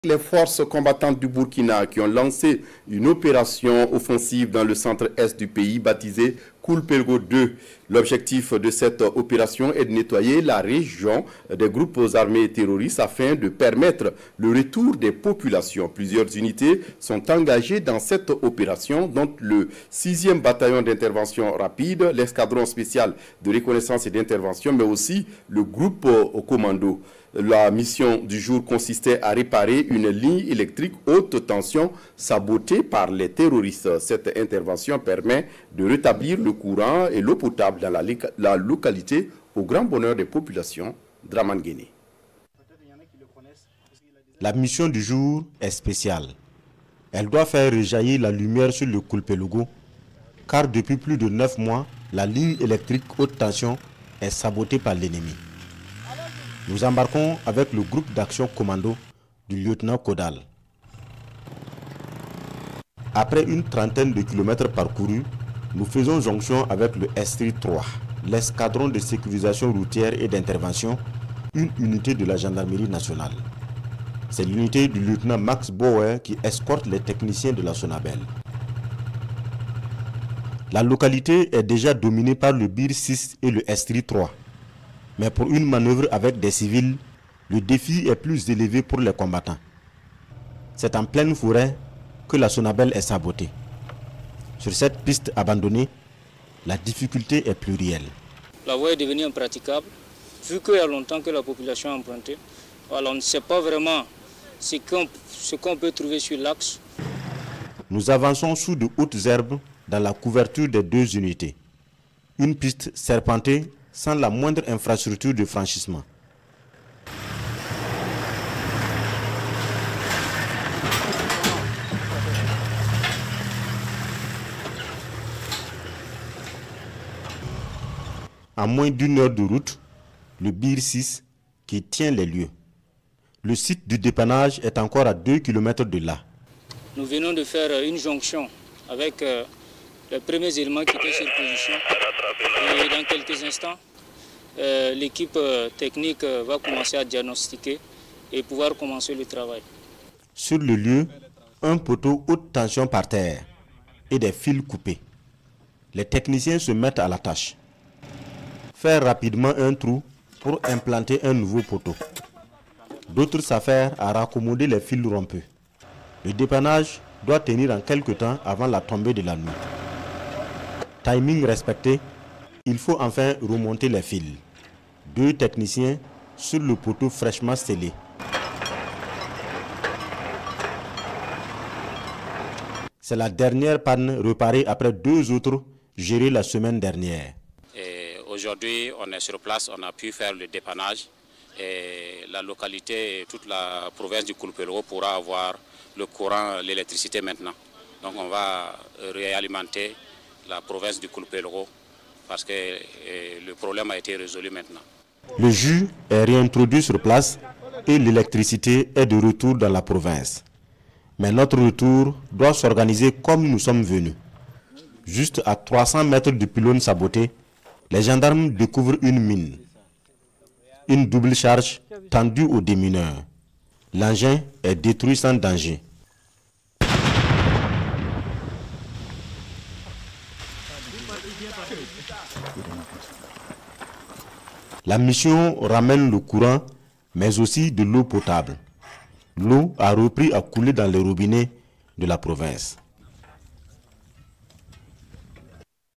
Les forces combattantes du Burkina qui ont lancé une opération offensive dans le centre-est du pays baptisée Koulpelgo 2. L'objectif de cette opération est de nettoyer la région des groupes armés terroristes afin de permettre le retour des populations. Plusieurs unités sont engagées dans cette opération, dont le 6e bataillon d'intervention rapide, l'escadron spécial de reconnaissance et d'intervention, mais aussi le groupe au commando. La mission du jour consistait à réparer une ligne électrique haute tension sabotée par les terroristes. Cette intervention permet de rétablir le courant et l'eau potable dans la localité au grand bonheur des populations. Dramane Guéné. La mission du jour est spéciale. Elle doit faire rejaillir la lumière sur le Koulpelgo, car depuis plus de 9 mois, la ligne électrique haute tension est sabotée par l'ennemi. Nous embarquons avec le groupe d'action commando du lieutenant Kodal. Après une trentaine de kilomètres parcourus, nous faisons jonction avec le S-3, l'escadron de sécurisation routière et d'intervention, une unité de la gendarmerie nationale. C'est l'unité du lieutenant Max Bauer qui escorte les techniciens de la Sonabel. La localité est déjà dominée par le BIR 6 et le S-3. Mais pour une manœuvre avec des civils, le défi est plus élevé pour les combattants. C'est en pleine forêt que la Sonabel est sabotée. Sur cette piste abandonnée, la difficulté est plurielle. La voie est devenue impraticable, vu qu'il y a longtemps que la population a emprunté. Alors on ne sait pas vraiment ce qu'on peut trouver sur l'axe. Nous avançons sous de hautes herbes dans la couverture des 2 unités. Une piste serpentée sans la moindre infrastructure de franchissement. En moins d'1 heure de route, le BIR 6 qui tient les lieux. Le site du dépannage est encore à 2 km de là. Nous venons de faire une jonction avec les premiers éléments qui étaient sur position. Et dans quelques instants, l'équipe technique va commencer à diagnostiquer et pouvoir commencer le travail. Sur le lieu, un poteau haute tension par terre et des fils coupés. Les techniciens se mettent à la tâche. Faire rapidement un trou pour implanter un nouveau poteau. D'autres s'affairent à raccommoder les fils rompus. Le dépannage doit tenir en quelque temps avant la tombée de la nuit. Timing respecté, il faut enfin remonter les fils. 2 techniciens sur le poteau fraîchement scellé. C'est la dernière panne réparée après 2 autres gérées la semaine dernière. Aujourd'hui, on est sur place, on a pu faire le dépannage. Et la localité, toute la province du Koulpelgo pourra avoir le courant, l'électricité maintenant. Donc on va réalimenter la province du Koulpelgo parce que le problème a été résolu maintenant. Le jus est réintroduit sur place et l'électricité est de retour dans la province. Mais notre retour doit s'organiser comme nous sommes venus. Juste à 300 mètres du pylône saboté, les gendarmes découvrent une mine. Une double charge tendue aux démineurs. L'engin est détruit sans danger. La mission ramène le courant, mais aussi de l'eau potable. L'eau a repris à couler dans les robinets de la province.